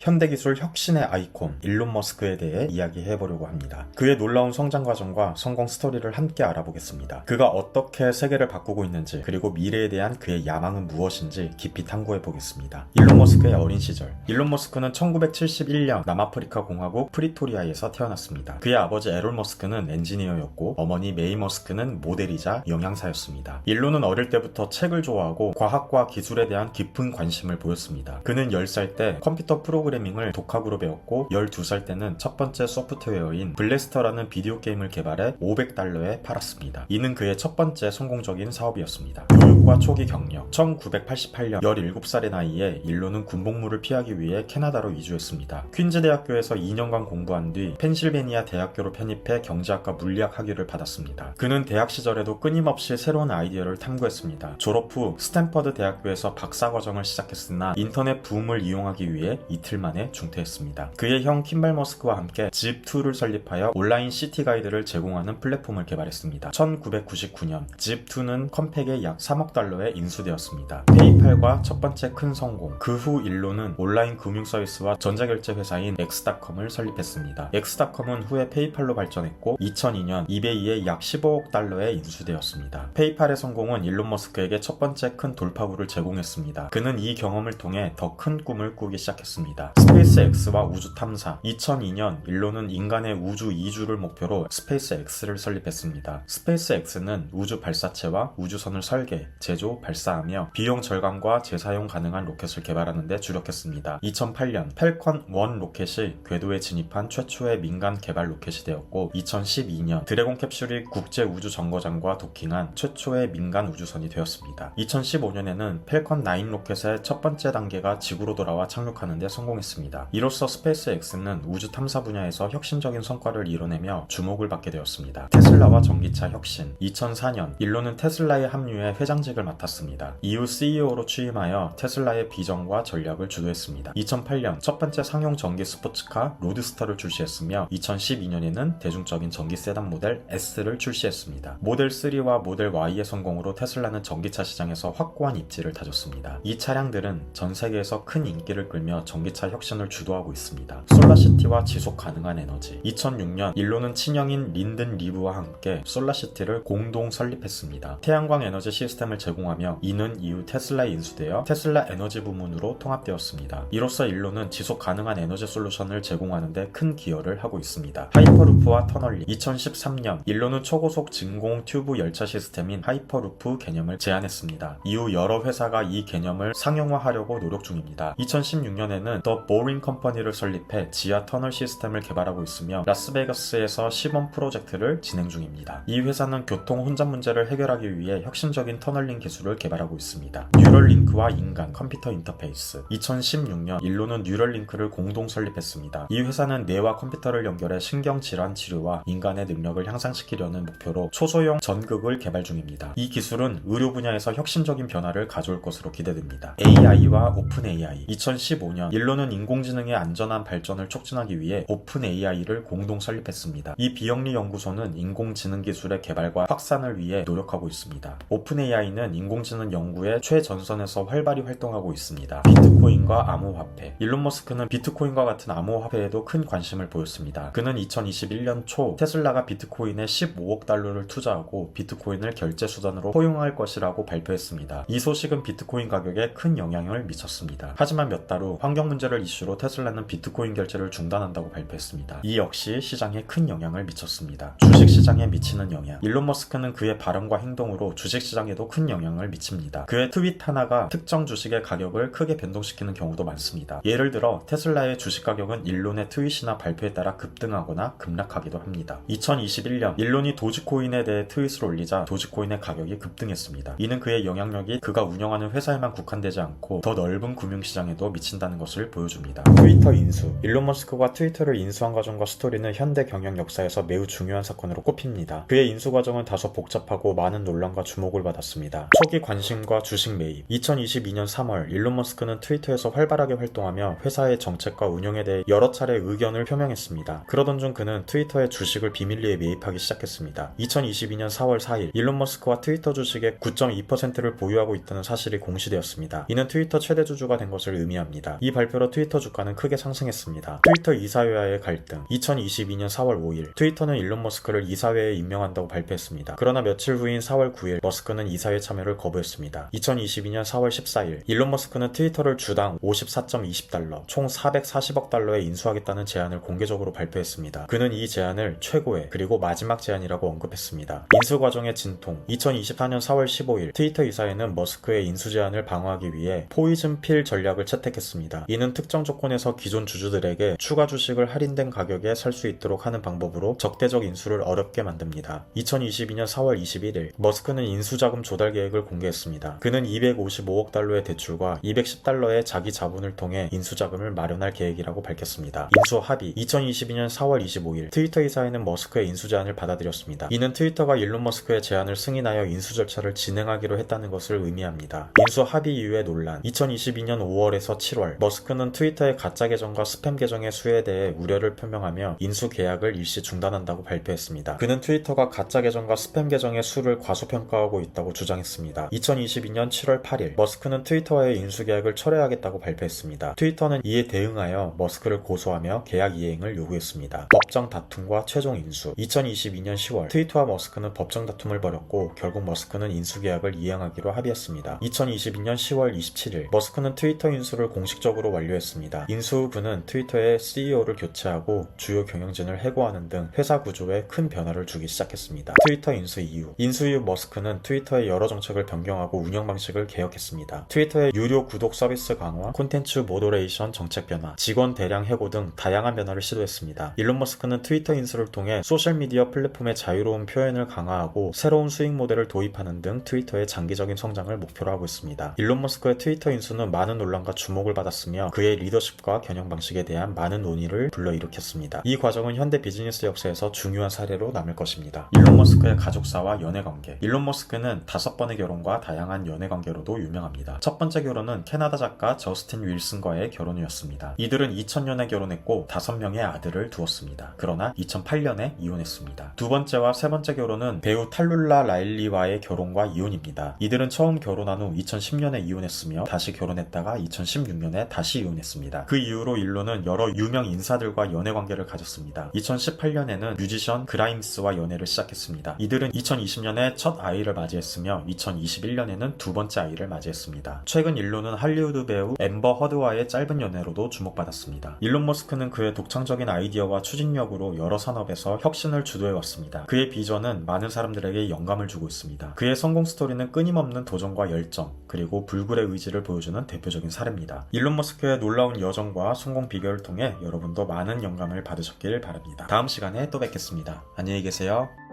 현대기술 혁신의 아이콘 일론 머스크에 대해 이야기해보려고 합니다. 그의 놀라운 성장 과정과 성공 스토리를 함께 알아보겠습니다. 그가 어떻게 세계를 바꾸고 있는지, 그리고 미래에 대한 그의 야망은 무엇인지 깊이 탐구해보겠습니다. 일론 머스크의 어린 시절. 일론 머스크는 1971년 남아프리카 공화국 프리토리아에서 태어났습니다. 그의 아버지 에롤 머스크는 엔지니어였고 어머니 메이 머스크는 모델이자 영양사였습니다. 일론은 어릴 때부터 책을 좋아하고 과학과 기술에 대한 깊은 관심을 보였습니다. 그는 10살 때 컴퓨터 프로그래밍을 독학으로 배웠고 12살 때는 첫 번째 소프트웨어인 블래스터라는 비디오 게임을 개발해 $500에 팔았습니다. 이는 그의 첫 번째 성공적인 사업이었습니다. 교육과 초기 경력. 1988년 17살의 나이에 일론은 군복무를 피하기 위해 캐나다로 이주했습니다. 퀸즈 대학교에서 2년간 공부한 뒤 펜실베니아 대학교로 편입해 경제학과 물리학 학위를 받았습니다. 그는 대학 시절에도 끊임없이 새로운 아이디어를 탐구했습니다. 졸업 후 스탠퍼드 대학교에서 박사 과정을 시작했으나 인터넷 붐을 이용하기 위해 이틀 만에 중퇴했습니다. 그의 형 킴발 머스크와 함께 집2를 설립하여 온라인 시티 가이드를 제공하는 플랫폼을 개발했습니다. 1999년 집2는 컴팩에 약 $3억 인수되었습니다. 페이팔과 첫 번째 큰 성공. 그 후 일론은 온라인 금융 서비스와 전자결제 회사인 X.com을 설립했습니다. X.com은 후에 페이팔로 발전했고 2002년 이베이에 약 $15억 인수되었습니다. 페이팔의 성공은 일론 머스크에게 첫 번째 큰 돌파구를 제공했습니다. 그는 이 경험을 통해 더 큰 꿈을 꾸기 시작했습니다. 스페이스X와 우주 탐사. 2002년 일론은 인간의 우주 이주를 목표로 스페이스X를 설립했습니다. 스페이스X는 우주 발사체와 우주선을 설계, 제조, 발사하며 비용 절감과 재사용 가능한 로켓을 개발하는 데 주력했습니다. 2008년 펠컨 1 로켓이 궤도에 진입한 최초의 민간 개발 로켓이 되었고 2012년 드래곤 캡슐이 국제 우주 정거장과 도킹한 최초의 민간 우주선이 되었습니다. 2015년에는 펠컨 9 로켓의 첫 번째 단계가 지구로 돌아와 착륙하는 데 성공했습니다. 이로써 스페이스X는 우주 탐사 분야에서 혁신적인 성과를 이뤄내며 주목을 받게 되었습니다. 테슬라와 전기차 혁신. 2004년 일론은 테슬라에 합류해 회장직을 맡았습니다. 이후 CEO로 취임하여 테슬라의 비전과 전략을 주도했습니다. 2008년 첫 번째 상용 전기 스포츠카 로드스터를 출시했으며 2012년에는 대중적인 전기 세단 모델 S를 출시했습니다. 모델 3와 모델 Y의 성공으로 테슬라는 전기차 시장에서 확고한 입지를 다졌습니다. 이 차량들은 전 세계에서 큰 인기를 끌며 전기차 혁신을 주도하고 있습니다. 솔라시티와 지속 가능한 에너지. 2006년 일론은 친형인 린든 리브와 함께 솔라시티를 공동 설립했습니다. 태양광 에너지 시스템을 제공하며 이는 이후 테슬라에 인수되어 테슬라 에너지 부문으로 통합되었습니다. 이로써 일론은 지속 가능한 에너지 솔루션을 제공하는 데 큰 기여를 하고 있습니다. 하이퍼루프와 터널링. 2013년 일론은 초고속 진공 튜브 열차 시스템인 하이퍼루프 개념을 제안했습니다. 이후 여러 회사가 이 개념을 상용화하려고 노력 중입니다. 2016년에는 더 보링 컴퍼니를 설립해 지하 터널 시스템을 개발하고 있으며 라스베가스에서 시범 프로젝트를 진행 중입니다. 이 회사는 교통 혼잡 문제를 해결하기 위해 혁신적인 터널링 기술을 개발하고 있습니다. 뉴럴링크와 인간 컴퓨터 인터페이스. 2016년 일론은 뉴럴링크를 공동 설립했습니다. 이 회사는 뇌와 컴퓨터를 연결해 신경질환 치료와 인간의 능력을 향상시키려는 목표로 초소형 전극을 개발 중입니다. 이 기술은 의료 분야에서 혁신적인 변화를 가져올 것으로 기대됩니다. AI와 오픈 AI. 2015년 일론은 인공지능의 안전한 발전을 촉진하기 위해 오픈 AI를 공동 설립했습니다. 이 비영리 연구소는 인공지능 기술의 개발과 확산을 위해 노력하고 있습니다. 오픈 AI는 인공지능 연구의 최전선에서 활발히 활동하고 있습니다. 비트코인과 암호화폐. 일론 머스크는 비트코인과 같은 암호화폐에도 큰 관심을 보였습니다. 그는 2021년 초 테슬라가 비트코인에 $15억 투자하고 비트코인을 결제 수단으로 포용할 것이라고 발표했습니다. 이 소식은 비트코인 가격에 큰 영향을 미쳤습니다. 하지만 몇 달 후 환경 문제를 이슈로 테슬라는 비트코인 결제를 중단한다고 발표했습니다. 이 역시 시장에 큰 영향을 미쳤습니다. 주식 시장에 미치는 영향. 일론 머스크는 그의 발언과 행동으로 주식 시장에도 큰 영향을 미칩니다. 그의 트윗 하나가 특정 주식의 가격을 크게 변동시키는 경우도 많습니다. 예를 들어 테슬라의 주식 가격은 일론의 트윗이나 발표에 따라 급등하거나 급락하기도 합니다. 2021년 일론이 도지코인에 대해 트윗을 올리자 도지코인의 가격이 급등했습니다. 이는 그의 영향력이 그가 운영하는 회사에만 국한되지 않고 더 넓은 금융시장에도 미친다는 것을 보여줍니다. 트위터 인수. 일론 머스크가 트위터를 인수한 과정과 스토리는 현대 경영 역사에서 매우 중요한 사건으로 꼽힙니다. 그의 인수 과정은 다소 복잡하고 많은 논란과 주목을 받았습니다. 초기 관심과 주식 매입. 2022년 3월 일론 머스크는 트위터에서 활발하게 활동하며 회사의 정책과 운영에 대해 여러 차례 의견을 표명했습니다. 그러던 중 그는 트위터의 주식을 비밀리에 매입하기 시작했습니다. 2022년 4월 4일 일론 머스크와 트위터 주식의 9.2%를 보유하고 있다는 사실이 공시되었습니다. 이는 트위터 최대 주주가 된 것을 의미합니다. 이 발표로 이후로 트위터 주가는 크게 상승했습니다. 트위터 이사회와의 갈등. 2022년 4월 5일 트위터는 일론 머스크를 이사회에 임명한다고 발표했습니다. 그러나 며칠 후인 4월 9일 머스크는 이사회 참여를 거부했습니다. 2022년 4월 14일 일론 머스크는 트위터를 주당 54.20달러 총 440억 달러에 인수하겠다는 제안을 공개적으로 발표했습니다. 그는 이 제안을 최고의 그리고 마지막 제안이라고 언급했습니다. 인수 과정의 진통. 2024년 4월 15일 트위터 이사회는 머스크의 인수 제안을 방어하기 위해 포이즌 필 전략을 채택했습니다. 이는 특정 조건에서 기존 주주들에게 추가 주식을 할인된 가격에 살 수 있도록 하는 방법으로 적대적 인수를 어렵게 만듭니다. 2022년 4월 21일 머스크는 인수자금 조달 계획을 공개했습니다. 그는 255억 달러의 대출과 210달러의 자기 자본을 통해 인수자금을 마련할 계획이라고 밝혔습니다. 인수 합의. 2022년 4월 25일 트위터 이사회는 머스크의 인수 제안을 받아들였습니다. 이는 트위터가 일론 머스크의 제안을 승인하여 인수 절차를 진행하기로 했다는 것을 의미합니다. 인수 합의 이후의 논란. 2022년 5월에서 7월 머스크는 트위터의 가짜 계정과 스팸 계정의 수에 대해 우려를 표명하며 인수 계약을 일시 중단한다고 발표했습니다. 그는 트위터가 가짜 계정과 스팸 계정의 수를 과소평가하고 있다고 주장했습니다. 2022년 7월 8일 머스크는 트위터와의 인수 계약을 철회하겠다고 발표했습니다. 트위터는 이에 대응하여 머스크를 고소하며 계약 이행을 요구했습니다. 법정 다툼과 최종 인수. 2022년 10월 트위터와 머스크는 법정 다툼을 벌였고 결국 머스크는 인수 계약을 이행하기로 합의했습니다. 2022년 10월 27일 머스크는 트위터 인수를 공식적으로 완료했습니다. 인수 후 그는 트위터의 CEO를 교체하고 주요 경영진을 해고하는 등 회사 구조에 큰 변화를 주기 시작했습니다. 트위터 인수 이후. 인수 이후 머스크는 트위터의 여러 정책을 변경하고 운영 방식을 개혁했습니다. 트위터의 유료 구독 서비스 강화, 콘텐츠 모더레이션 정책 변화, 직원 대량 해고 등 다양한 변화를 시도했습니다. 일론 머스크는 트위터 인수를 통해 소셜미디어 플랫폼의 자유로운 표현을 강화하고 새로운 수익 모델을 도입하는 등 트위터의 장기적인 성장을 목표로 하고 있습니다. 일론 머스크의 트위터 인수는 많은 논란과 주목을 받았으며 그의 리더십과 경영 방식에 대한 많은 논의를 불러일으켰습니다. 이 과정은 현대 비즈니스 역사에서 중요한 사례로 남을 것입니다. 일론 머스크의 가족사와 연애관계. 일론 머스크는 5번의 결혼과 다양한 연애관계로도 유명합니다. 첫 번째 결혼은 캐나다 작가 저스틴 윌슨과의 결혼이었습니다. 이들은 2000년에 결혼했고 5명의 아들을 두었습니다. 그러나 2008년에 이혼했습니다. 두 번째와 세 번째 결혼은 배우 탈룰라 라일리와의 결혼과 이혼입니다. 이들은 처음 결혼한 후 2010년에 이혼했으며 다시 결혼했다가 2016년에 다시 이혼했습니다. 그 이후로 일론은 여러 유명 인사들과 연애관계를 가졌습니다. 2018년에는 뮤지션 그라임스와 연애를 시작했습니다. 이들은 2020년에 첫 아이를 맞이했으며 2021년에는 두 번째 아이를 맞이했습니다. 최근 일론은 할리우드 배우 앰버 허드와의 짧은 연애로도 주목받았습니다. 일론 머스크는 그의 독창적인 아이디어와 추진력으로 여러 산업에서 혁신을 주도해왔습니다. 그의 비전은 많은 사람들에게 영감을 주고 있습니다. 그의 성공 스토리는 끊임없는 도전과 열정, 그리고 불굴의 의지를 보여주는 대표적인 사례입니다. 일론 머스크의 놀라운 여정과 성공 비결을 통해 여러분도 많은 영감을 받으셨길 바랍니다. 다음 시간에 또 뵙겠습니다. 안녕히 계세요.